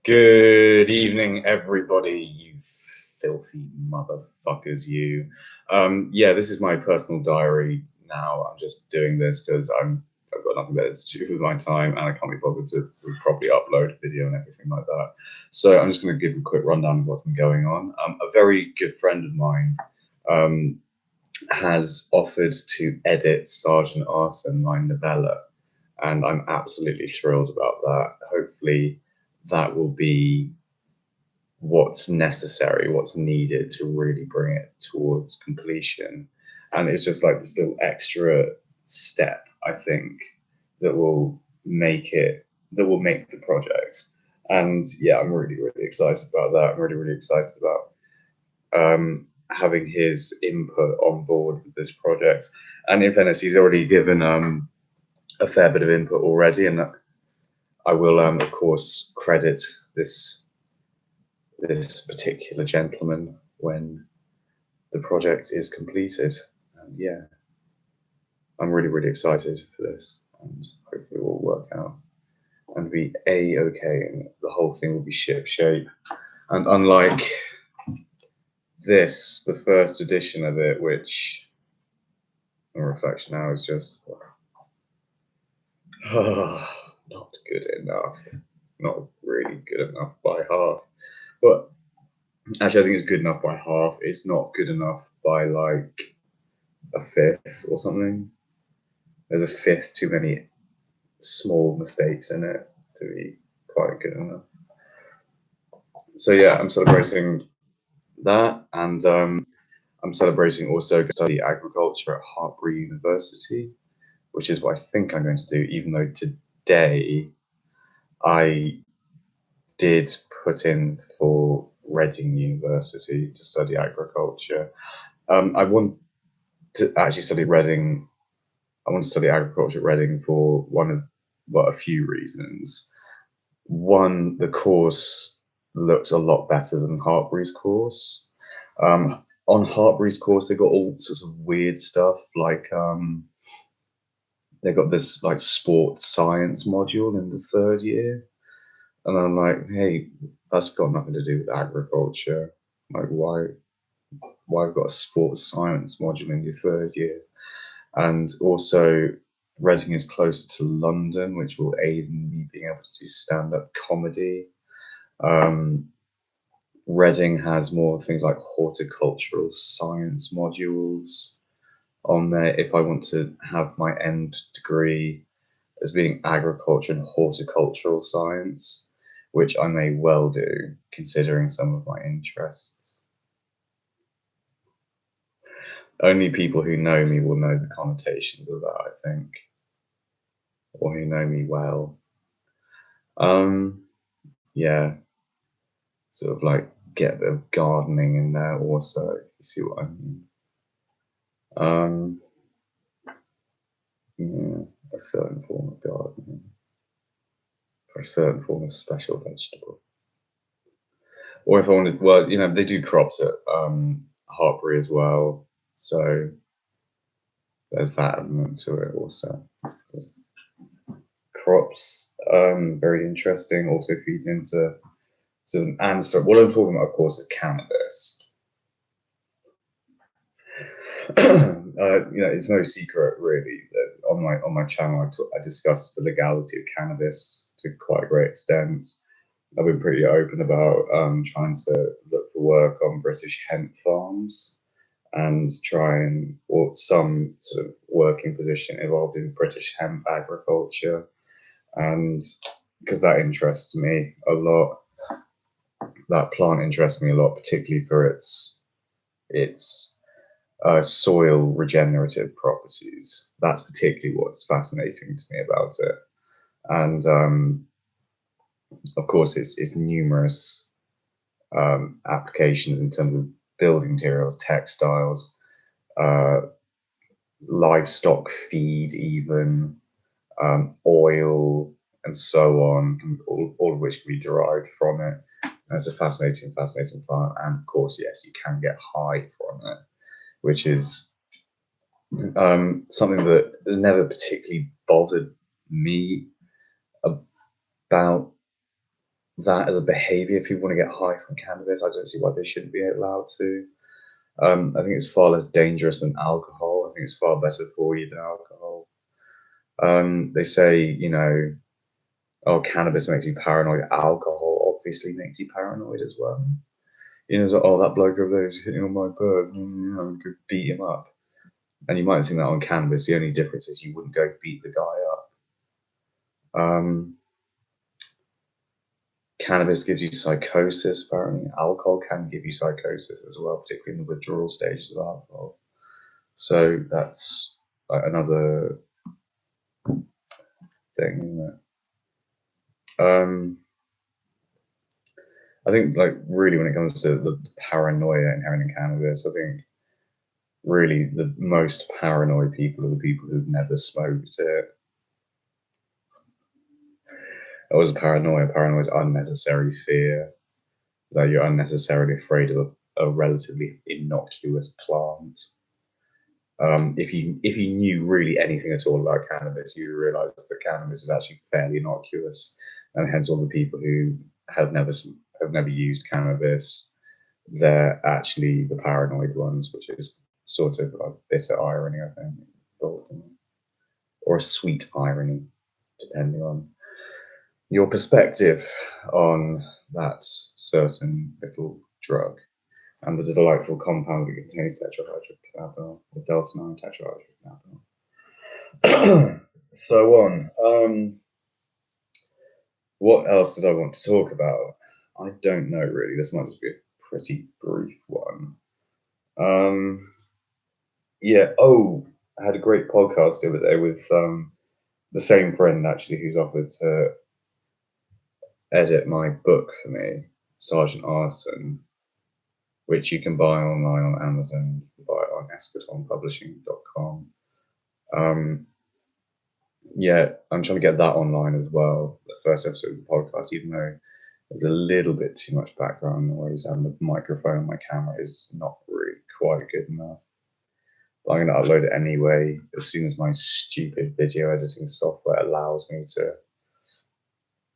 Good evening, everybody, you filthy motherfuckers, you. Yeah, this is my personal diary now. I'm just doing this because I've got nothing better to do with my time and I can't be bothered to properly upload a video and everything like that. So I'm just going to give a quick rundown of what's been going on. A very good friend of mine um, has offered to edit Sergeant Arson, my novella, and I'm absolutely thrilled about that. Hopefully, that will be what's necessary, what's needed to really bring it towards completion. And it's just like this little extra step, I think, that will that will make the project. And yeah, I'm really, really excited about that. I'm really, really excited about having his input on board with this project. And in fairness, he's already given a fair bit of input already, and I will, of course, credit this particular gentleman when the project is completed. And yeah, I'm really, really excited for this, and hopefully it will work out and be a-okay, and the whole thing will be ship shape. And unlike this, the first edition of it, which on reflection now is just not good enough, not really good enough by half. But actually, I think it's good enough by half. It's not good enough by like a fifth or something. There's a fifth too many small mistakes in it to be quite good enough. So yeah, I'm celebrating that, and I'm celebrating also study agriculture at Hartbury University, which is what I think I'm going to do. Even though today I did put in for Reading University to study agriculture. I want to actually study Reading. I want to study agriculture at Reading for a few reasons. One, the course looked a lot better than Hartbury's course. On Hartbury's course, they got all sorts of weird stuff, like they got this like sports science module in the third year, and I'm like, hey, that's got nothing to do with agriculture. Like, why have got a sports science module in your third year? And also, Reading is closer to London, which will aid in me being able to do stand-up comedy. Reading has more things like horticultural science modules on there if I want to have my end degree as being agriculture and horticultural science, which I may well do considering some of my interests. Only people who know me will know the connotations of that, I think, or who know me well. Yeah, sort of like get a bit of gardening in there also, if you see what I mean. Yeah, a certain form of gardening, or a certain form of special vegetable. Or if I wanted, well, they do crops at Hartbury as well, so there's that element to it also. Crops, very interesting, also feeds into and so what I'm talking about, of course, is cannabis. It's no secret really that on my channel I discuss the legality of cannabis to quite a great extent. I've been pretty open about trying to look for work on British hemp farms and or some sort of working position involved in British hemp agriculture, and because that interests me a lot. That plant interests me a lot, particularly for its soil regenerative properties. That's particularly what's fascinating to me about it. And of course, it's numerous applications in terms of building materials, textiles, livestock feed, even oil, and so on, all of which can be derived from it. And it's a fascinating plant. And of course, yes, you can get high from it, which is something that has never particularly bothered me about that as a behavior. If people want to get high from cannabis, I don't see why they shouldn't be allowed to. I think it's far less dangerous than alcohol. I think it's far better for you than alcohol. They say, oh, cannabis makes you paranoid. Alcohol obviously makes you paranoid as well. It's like, oh, that bloke over there is hitting on my bird. We could beat him up. And you might think that on cannabis. The only difference is you wouldn't go beat the guy up. Cannabis gives you psychosis, apparently. Alcohol can give you psychosis as well, particularly in the withdrawal stages of alcohol. So that's another thing, isn't it? I think, really, when it comes to the paranoia inherent in cannabis, I think really the most paranoid people are the people who've never smoked it. That was paranoia. Paranoia is unnecessary fear. That you're unnecessarily afraid of a relatively innocuous plant. If you knew really anything at all about cannabis, you realise that cannabis is actually fairly innocuous, and hence all the people who have never used cannabis, they're actually the paranoid ones, which is sort of a bitter irony, I think, or a sweet irony, depending on your perspective on that certain little drug and the delightful compound that contains tetrahydrocannabinol, or delta-9 tetrahydrocannabinol. So on. What else did I want to talk about? I don't know, really. This might just be a pretty brief one. Yeah. Oh, I had a great podcast the other day with the same friend, actually, who's offered to edit my book for me, Sergeant Arson, which you can buy online on Amazon. You can buy it on eschatonpublishing.com. Yeah, I'm trying to get that online as well, the first episode of the podcast, even though there's a little bit too much background noise and the microphone on my camera is not really quite good enough. But I'm going to upload it anyway as soon as my stupid video editing software allows me to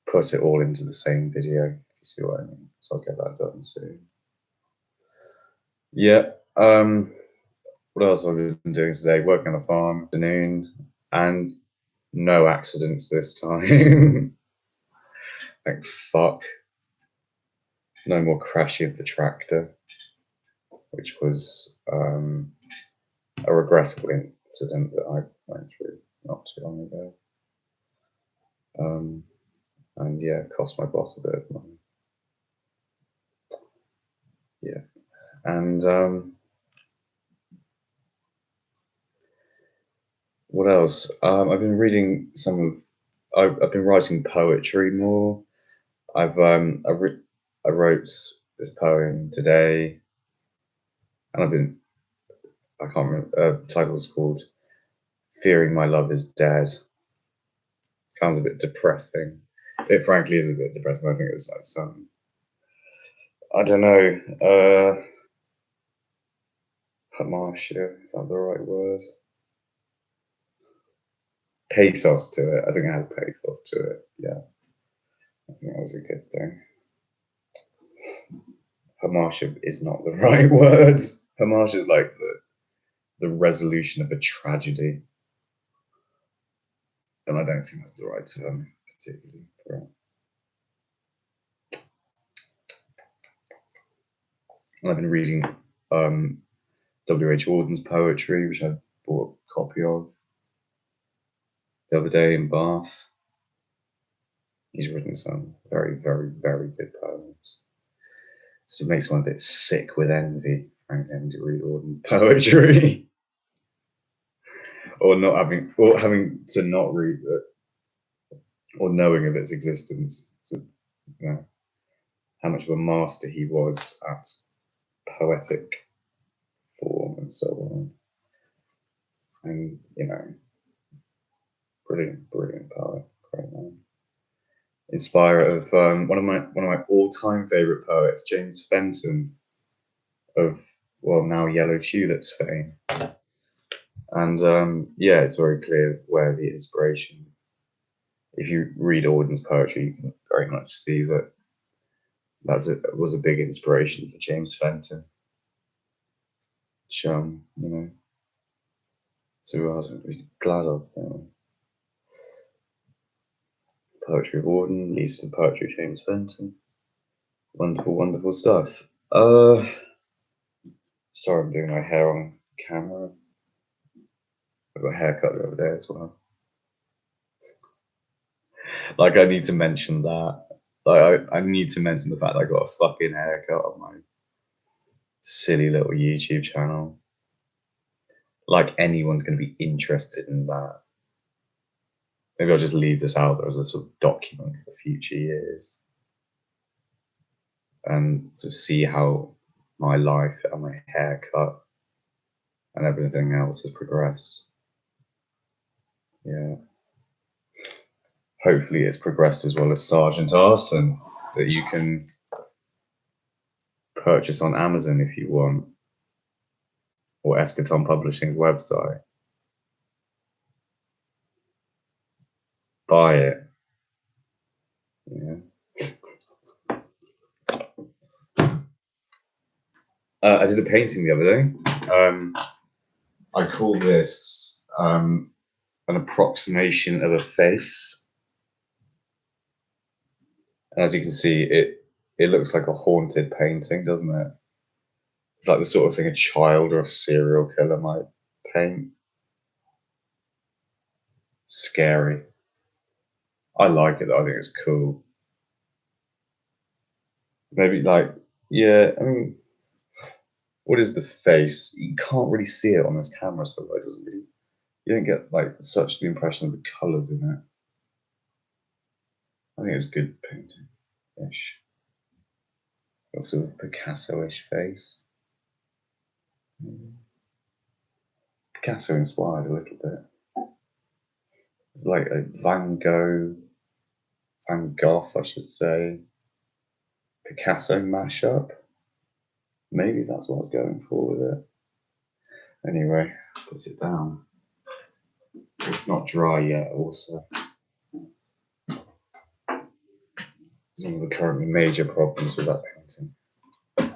put it all into the same video, if you see what I mean. So I'll get that done soon. Yeah. What else have I been doing today? Working on the farm, afternoon, and no accidents this time. Thank fuck. No more crashing of the tractor, which was a regrettable incident that I went through not too long ago. And yeah, cost my boss a bit of money. Yeah. And what else? I've been reading I've been writing poetry more. I wrote this poem today, and I can't remember. The title was called "Fearing My Love Is Dead." Sounds a bit depressing. It frankly is a bit depressing. I think it's like some, I don't know, hamartia, is that the right word? Pathos to it. I think it has pathos to it. Yeah, I think that's a good thing. Hamartia is not the right word. Hamartia is like the resolution of a tragedy, and I don't think that's the right term particularly for it. And I've been reading W.H. Auden's poetry, which I bought a copy of the other day in Bath. He's written some very, very, very good poems. So it makes one a bit sick with envy, frankly, having to read Auden's poetry. or having to not read it, or knowing of its existence. So, how much of a master he was at poetic form and so on. And, brilliant poet, great man. Inspirer of one of my all-time favorite poets, James Fenton, of now Yellow Tulips fame. And yeah, it's very clear where the inspiration. If you read Auden's poetry, you can very much see that Was a big inspiration for James Fenton. Which, you know, so I was glad of. Poetry of Auden, least in poetry, James Fenton. Wonderful, wonderful stuff. Sorry, I'm doing my hair on camera. I got a haircut the other day as well. Like, I need to mention that. Like, I need to mention the fact that I got a fucking haircut on my silly little YouTube channel. Like, anyone's going to be interested in that. Maybe I'll just leave this out there as a sort of document for future years. And sort of see how my life and my haircut and everything else has progressed. Yeah. Hopefully it's progressed as well as Sergeant Arson, that you can purchase on Amazon if you want, or Eschaton Publishing's website. Buy it. Yeah. I did a painting the other day. I call this an approximation of a face. And as you can see, it looks like a haunted painting, doesn't it? It's like the sort of thing a child or a serial killer might paint. Scary. I like it though, I think it's cool. Maybe like, yeah, I mean, what is the face? You can't really see it on this camera, so it doesn't really, you don't get like such the impression of the colours in it. I think it's good painting-ish. Got sort of Picasso-ish face. Picasso inspired a little bit. It's like a Van Gogh, I should say, Picasso mashup. Maybe that's what I was going for with it. Anyway, put it down. It's not dry yet, also. It's one of the currently major problems with that painting. The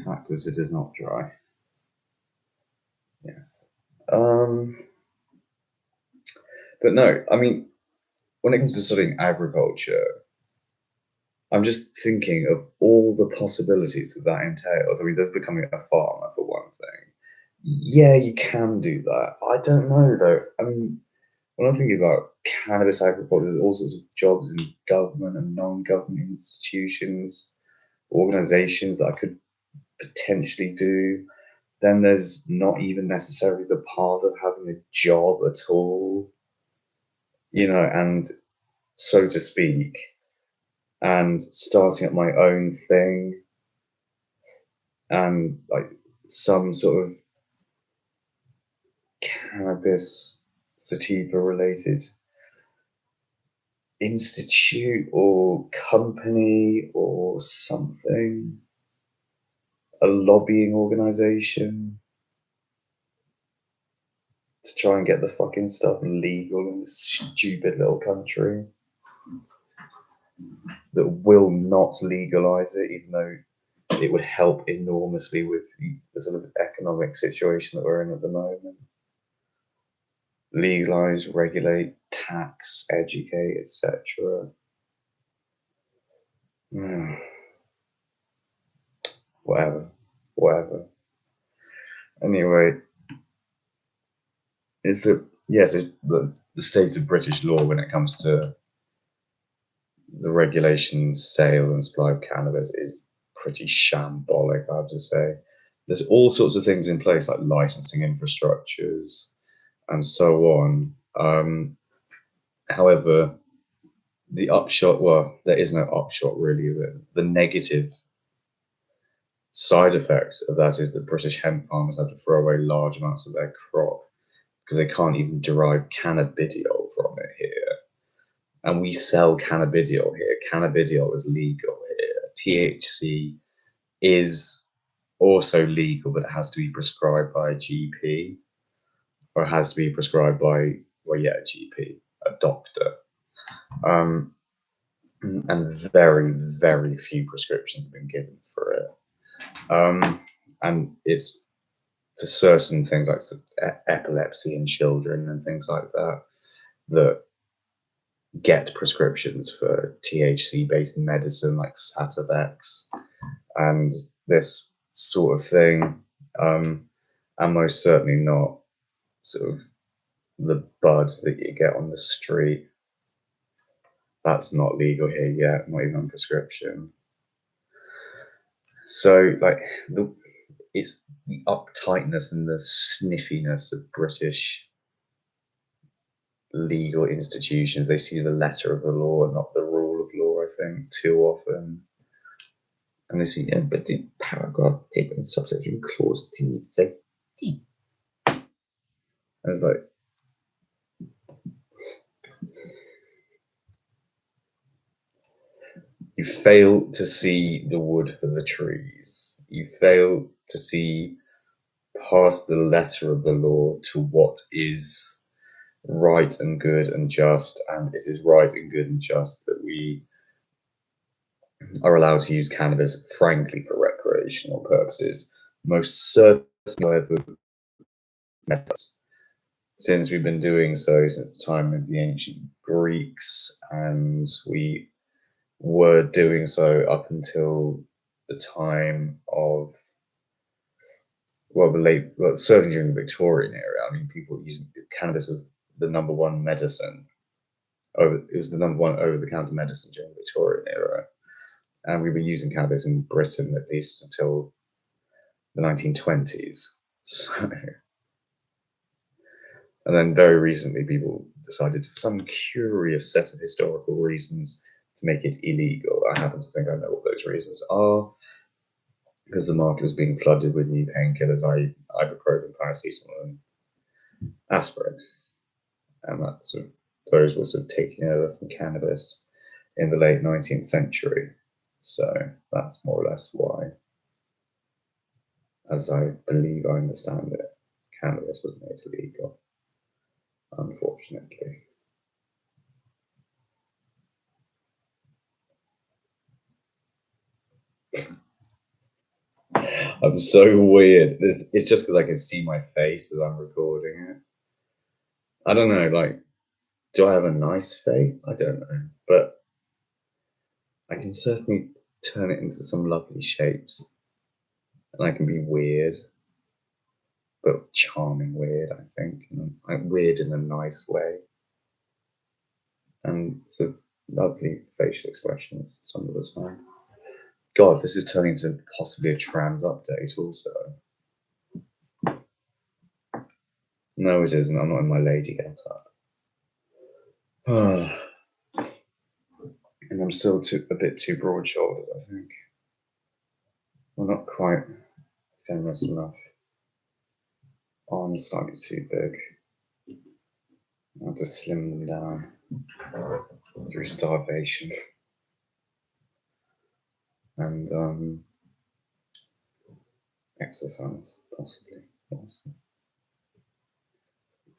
fact is, it is not dry. Yes. But no, I mean, when it comes to studying agriculture, I'm just thinking of all the possibilities that entails. I mean, there's becoming a farmer, for one thing. Yeah, you can do that. I don't know, though. I mean, when I'm thinking about cannabis agriculture, there's all sorts of jobs in government and non-government institutions, organizations that I could potentially do. Then there's not even necessarily the path of having a job at all, and so to speak, and starting up my own thing and like some sort of cannabis sativa related institute or company or something, a lobbying organization to try and get the fucking stuff legal in this stupid little country that will not legalize it, even though it would help enormously with the sort of economic situation that we're in at the moment. Legalize, regulate, tax, educate, etc. Whatever. Anyway, it's the state of British law when it comes to the regulations, sale and supply of cannabis is pretty shambolic, I have to say. There's all sorts of things in place like licensing infrastructures and so on. However, the upshot, well, there is no upshot really. The negative side effect of that is that British hemp farmers have to throw away large amounts of their crop because they can't even derive cannabidiol from it here. And we sell cannabidiol here. Cannabidiol is legal here. THC is also legal, but it has to be prescribed by a GP, or it has to be prescribed by, a GP, a doctor. and very, very few prescriptions have been given for it. And it's for certain things like epilepsy in children and things like that that get prescriptions for THC-based medicine like Sativex and this sort of thing, and most certainly not sort of the bud that you get on the street. That's not legal here yet, not even on prescription. So, like, it's the uptightness and the sniffiness of British legal institutions. They see the letter of the law and not the rule of law, I think, too often. And they see, yeah, but the paragraph taken subsection clause D says D. And it's like, you fail to see the wood for the trees. You fail to see past the letter of the law to what is right and good and just. And it is right and good and just that we are allowed to use cannabis, frankly, for recreational purposes. Most certainly, however, since we've been doing so since the time of the ancient Greeks, and we were doing so up until the time of, well, certainly during the Victorian era. I mean, people using cannabis was the number one medicine. It was the number one over-the-counter medicine during the Victorian era, and we were using cannabis in Britain at least until the 1920s. So, and then very recently, people decided, for some curious set of historical reasons, to make it illegal. I happen to think I know what those reasons are, because the market was being flooded with new painkillers, ibuprofen, paracetamol, and aspirin, and those were sort of taking over from cannabis in the late 19th century. So that's more or less why, as I believe I understand it, cannabis was made illegal, unfortunately. I'm so weird. It's just because I can see my face as I'm recording it. I don't know, like, do I have a nice face? I don't know. But I can certainly turn it into some lovely shapes. And I can be weird, but charming weird, I think. I'm weird in a nice way. And sort of lovely facial expressions some of the time. God, this is turning into possibly a trans update also. No, it isn't. I'm not in my lady get-up. And I'm still a bit too broad-shouldered, I think. Well, not quite feminist enough. Arms slightly too big. I'll have to slim them down through starvation. And exercise, possibly. Also.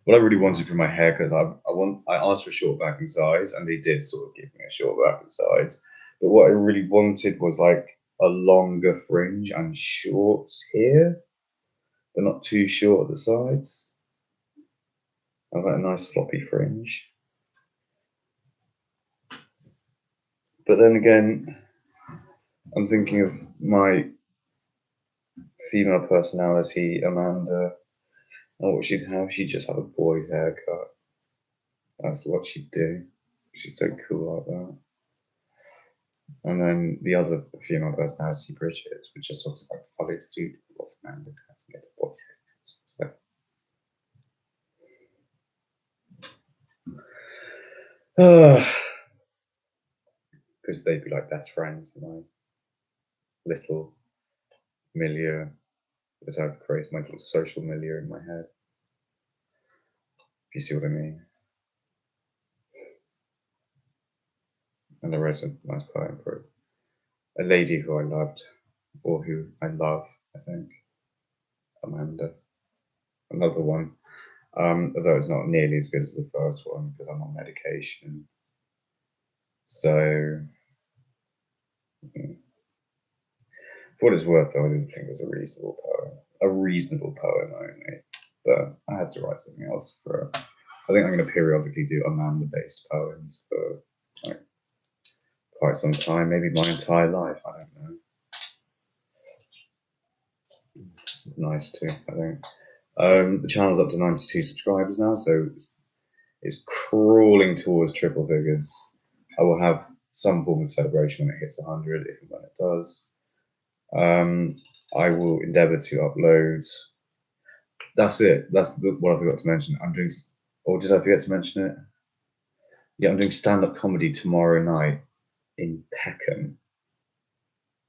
What I really wanted for my haircut, I asked for a short back and sides, and they did sort of give me a short back and sides. But what I really wanted was like a longer fringe and shorts here, but not too short at the sides. I've got a nice floppy fringe. But then again, I'm thinking of my female personality, Amanda, and what she'd have. She'd just have a boy's haircut. That's what she'd do. She's so cool like that. And then the other female personality, Bridget, would just sort of like follow suit with what Amanda has to get a boy's haircut. So, because they'd be like best friends in my little milieu that I've created, my little social milieu in my head. If you see what I mean. And I wrote a nice poem for a lady who I loved, or who I love, I think, Amanda. Another one, although it's not nearly as good as the first one because I'm on medication. So For what it's worth, though, I didn't think it was a reasonable poem. A reasonable poem only. But I had to write something else for it. I think I'm going to periodically do Amanda-based poems for like quite some time, maybe my entire life. I don't know. It's nice too, I think. The channel's up to 92 subscribers now, so it's crawling towards triple figures. I will have some form of celebration when it hits 100, if and when it does. I will endeavour to upload. That's it. That's what I forgot to mention. I'm doing, or did I forget to mention it? Yeah, I'm doing stand-up comedy tomorrow night in Peckham.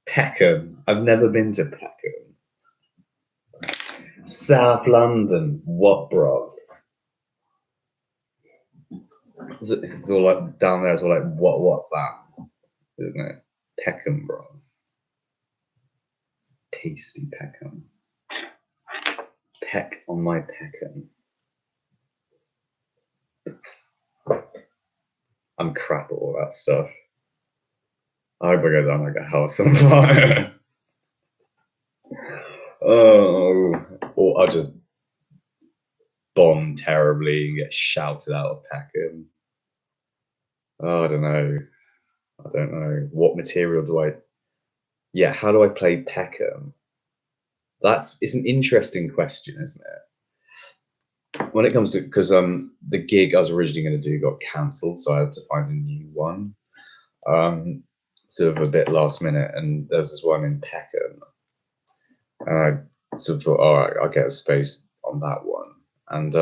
Peckham. I've never been to Peckham. South London. What, bruv? It's all like down there. It's all like what's that? Isn't it? Peckham, bro. Tasty Peckham. Peck on my Peckham. I'm crap at all that stuff. I hope I go down like a house on fire. Oh, or I'll just bomb terribly and get shouted out of Peckham. Oh, I don't know. What material do I? Yeah, how do I play Peckham? It's an interesting question, isn't it? When it comes to, because the gig I was originally going to do got cancelled, so I had to find a new one. Sort of a bit last minute, and there was this one in Peckham, and I sort of thought, all right, I'll get a space on that one, and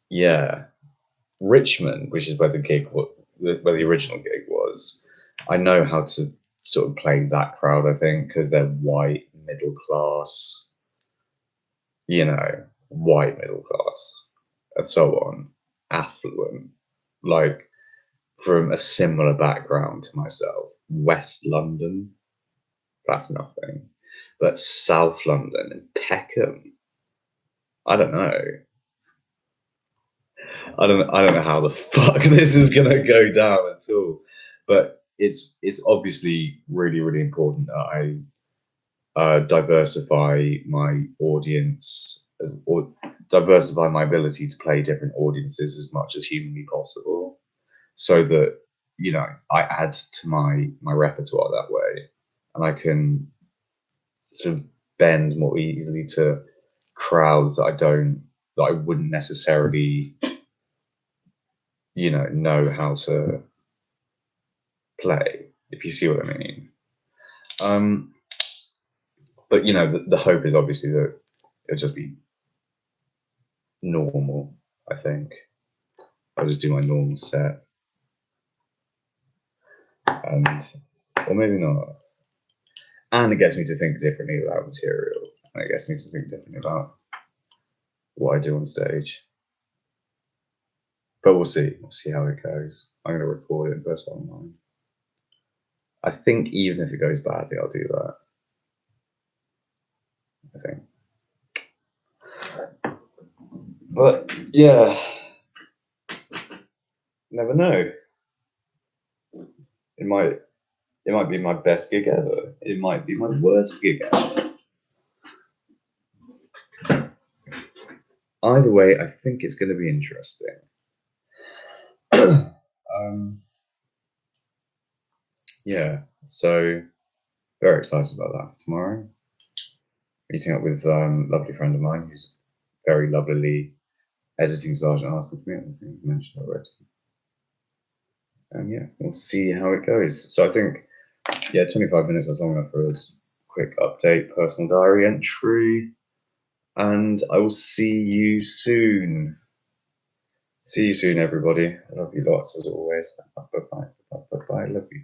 yeah, Richmond, which is where where the original gig was. I know how to sort of play that crowd, I think, because they're white, middle class, white middle class, and so on, affluent, like from a similar background to myself. West London, that's nothing. But South London and Peckham, I don't know. I don't know how the fuck this is gonna go down at all. But it's obviously really, really important that I diversify my audience or diversify my ability to play different audiences as much as humanly possible, so that I add to my repertoire that way, and I can sort of bend more easily to crowds that I wouldn't necessarily know how to play, if you see what I mean. But the hope is obviously that it'll just be normal. I think I'll just do my normal set, or maybe not. And it gets me to think differently about material, and it gets me to think differently about what I do on stage. But we'll see. We'll see how it goes. I'm going to record it and put it online. I think even if it goes badly, I'll do that. I think. But yeah, never know. It might be my best gig ever. It might be my worst gig ever. Either way, I think it's going to be interesting. Yeah, so very excited about that tomorrow. Meeting up with a lovely friend of mine who's very lovelily editing Sergeant Arson for me. I think you mentioned already. And yeah, we'll see how it goes. So I think, 25 minutes is long enough for a quick update, personal diary entry. And I will see you soon. See you soon, everybody. I love you lots as always. Bye-bye. Love you.